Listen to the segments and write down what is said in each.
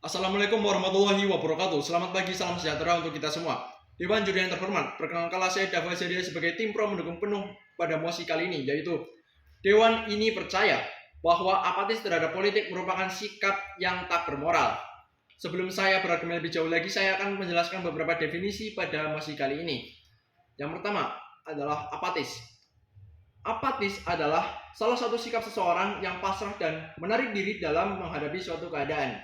Assalamualaikum warahmatullahi wabarakatuh. Selamat pagi, salam sejahtera untuk kita semua. Dewan Juri yang terhormat, perkenalkanlah saya Dava Zadia sebagai tim pro mendukung penuh pada mosi kali ini, yaitu Dewan ini percaya bahwa apatis terhadap politik merupakan sikap yang tak bermoral. Sebelum saya berargumen lebih jauh lagi, saya akan menjelaskan beberapa definisi pada mosi kali ini. Yang pertama adalah apatis. Apatis adalah salah satu sikap seseorang yang pasrah dan menarik diri dalam menghadapi suatu keadaan.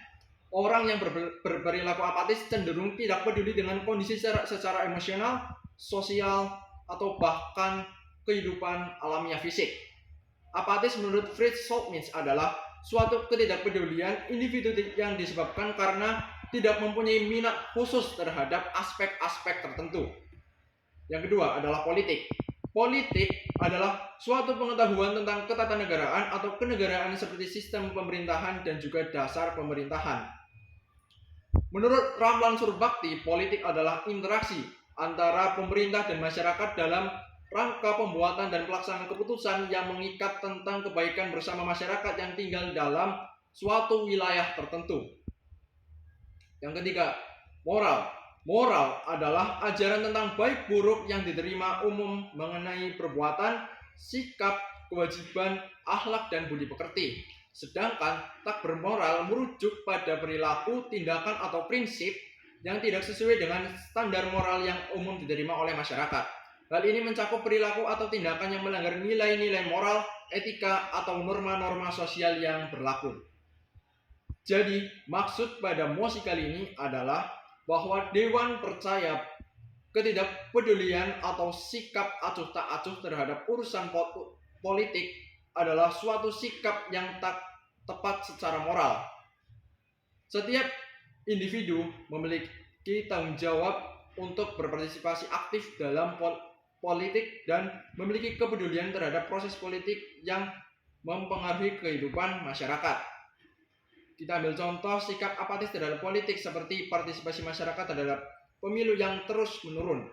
Orang yang berperilaku apatis cenderung tidak peduli dengan kondisi secara emosional, sosial, atau bahkan kehidupan alamiah fisik. Apatis menurut Fritz Solzhenitsyn adalah suatu ketidakpedulian individu yang disebabkan karena tidak mempunyai minat khusus terhadap aspek-aspek tertentu. Yang kedua adalah politik. Politik adalah suatu pengetahuan tentang ketatanegaraan atau kenegaraan seperti sistem pemerintahan dan juga dasar pemerintahan. Menurut Ramlan Surbakti, politik adalah interaksi antara pemerintah dan masyarakat dalam rangka pembuatan dan pelaksanaan keputusan yang mengikat tentang kebaikan bersama masyarakat yang tinggal dalam suatu wilayah tertentu. Yang ketiga, moral. Moral adalah ajaran tentang baik buruk yang diterima umum mengenai perbuatan, sikap, kewajiban, akhlak, dan budi pekerti. Sedangkan tak bermoral merujuk pada perilaku, tindakan, atau prinsip yang tidak sesuai dengan standar moral yang umum diterima oleh masyarakat. Hal ini mencakup perilaku atau tindakan yang melanggar nilai-nilai moral, etika, atau norma-norma sosial yang berlaku. Jadi, maksud pada mosi kali ini adalah bahwa Dewan percaya ketidakpedulian atau sikap acuh tak acuh terhadap urusan politik adalah suatu sikap yang tak tepat secara moral. Setiap individu memiliki tanggung jawab untuk berpartisipasi aktif dalam politik dan memiliki kepedulian terhadap proses politik yang mempengaruhi kehidupan masyarakat. Kita ambil contoh sikap apatis terhadap politik seperti partisipasi masyarakat terhadap pemilu yang terus menurun.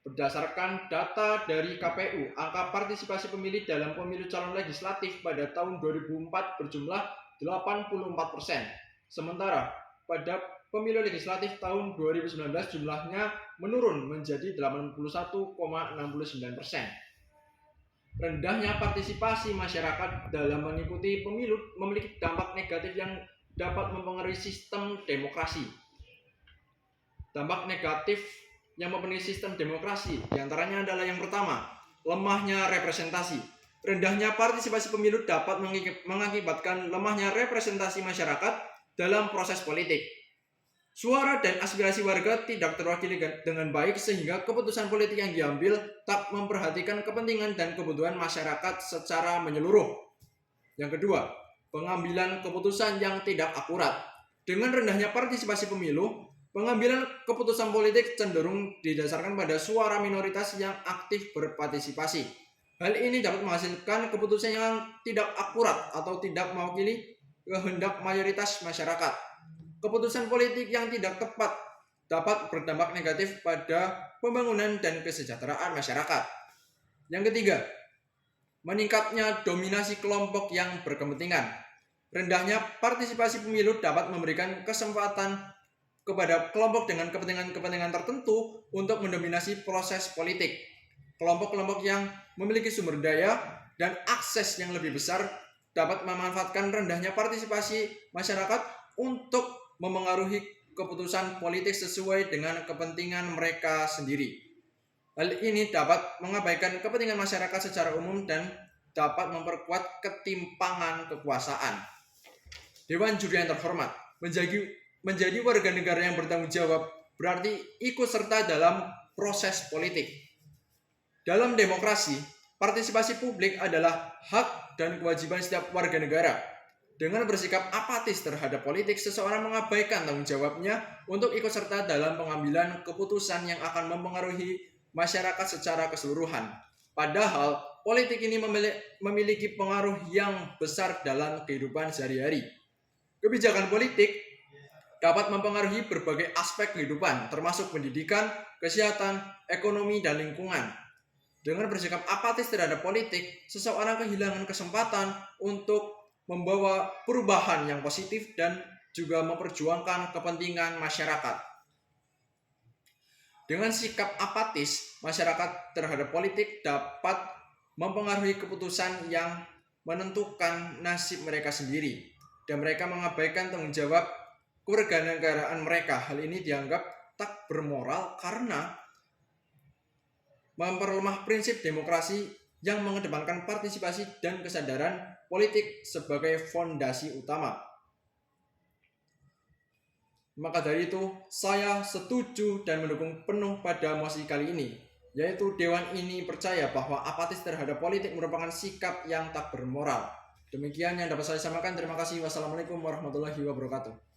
Berdasarkan data dari KPU, angka partisipasi pemilih dalam pemilu calon legislatif pada tahun 2004 berjumlah 84%. Sementara pada pemilu legislatif tahun 2019 jumlahnya menurun menjadi 81,69%. Rendahnya partisipasi masyarakat dalam mengikuti pemilu memiliki dampak negatif yang dapat mempengaruhi sistem demokrasi. Dampak negatif yang mempunyai sistem demokrasi diantaranya adalah yang pertama, lemahnya representasi. Rendahnya partisipasi pemilu dapat mengakibatkan lemahnya representasi masyarakat dalam proses politik. Suara dan aspirasi warga tidak terwakili dengan baik sehingga keputusan politik yang diambil tak memperhatikan kepentingan dan kebutuhan masyarakat secara menyeluruh. Yang kedua, pengambilan keputusan yang tidak akurat. Dengan rendahnya partisipasi pemilu, pengambilan keputusan politik cenderung didasarkan pada suara minoritas yang aktif berpartisipasi. Hal ini dapat menghasilkan keputusan yang tidak akurat atau tidak mewakili kehendak mayoritas masyarakat. Keputusan politik yang tidak tepat dapat berdampak negatif pada pembangunan dan kesejahteraan masyarakat. Yang ketiga, meningkatnya dominasi kelompok yang berkepentingan. Rendahnya partisipasi pemilu dapat memberikan kesempatan kepada kelompok dengan kepentingan tertentu untuk mendominasi proses politik. Kelompok-kelompok yang memiliki sumber daya dan akses yang lebih besar dapat memanfaatkan rendahnya partisipasi masyarakat untuk memengaruhi keputusan politik sesuai dengan kepentingan mereka sendiri. Hal ini dapat mengabaikan kepentingan masyarakat secara umum dan dapat memperkuat ketimpangan kekuasaan. Dewan Juri yang terhormat, menjadi warga negara yang bertanggung jawab berarti ikut serta dalam proses politik. Dalam demokrasi, partisipasi publik adalah hak dan kewajiban setiap warga negara. Dengan bersikap apatis terhadap politik, seseorang mengabaikan tanggung jawabnya untuk ikut serta dalam pengambilan keputusan yang akan mempengaruhi masyarakat secara keseluruhan. Padahal, politik ini memiliki pengaruh yang besar dalam kehidupan sehari-hari. Kebijakan politik dapat mempengaruhi berbagai aspek kehidupan, termasuk pendidikan, kesehatan, ekonomi, dan lingkungan. Dengan bersikap apatis terhadap politik, seseorang kehilangan kesempatan untuk membawa perubahan yang positif dan juga memperjuangkan kepentingan masyarakat. Dengan sikap apatis, masyarakat terhadap politik dapat mempengaruhi keputusan yang menentukan nasib mereka sendiri, dan mereka mengabaikan tanggung jawab kewarganegaraan mereka. Hal ini dianggap tak bermoral karena memperlemah prinsip demokrasi yang mengedepankan partisipasi dan kesadaran politik sebagai fondasi utama. Maka dari itu, saya setuju dan mendukung penuh pada mosi kali ini, yaitu Dewan ini percaya bahwa apatis terhadap politik merupakan sikap yang tak bermoral. Demikian yang dapat saya sampaikan. Terima kasih. Wassalamualaikum warahmatullahi wabarakatuh.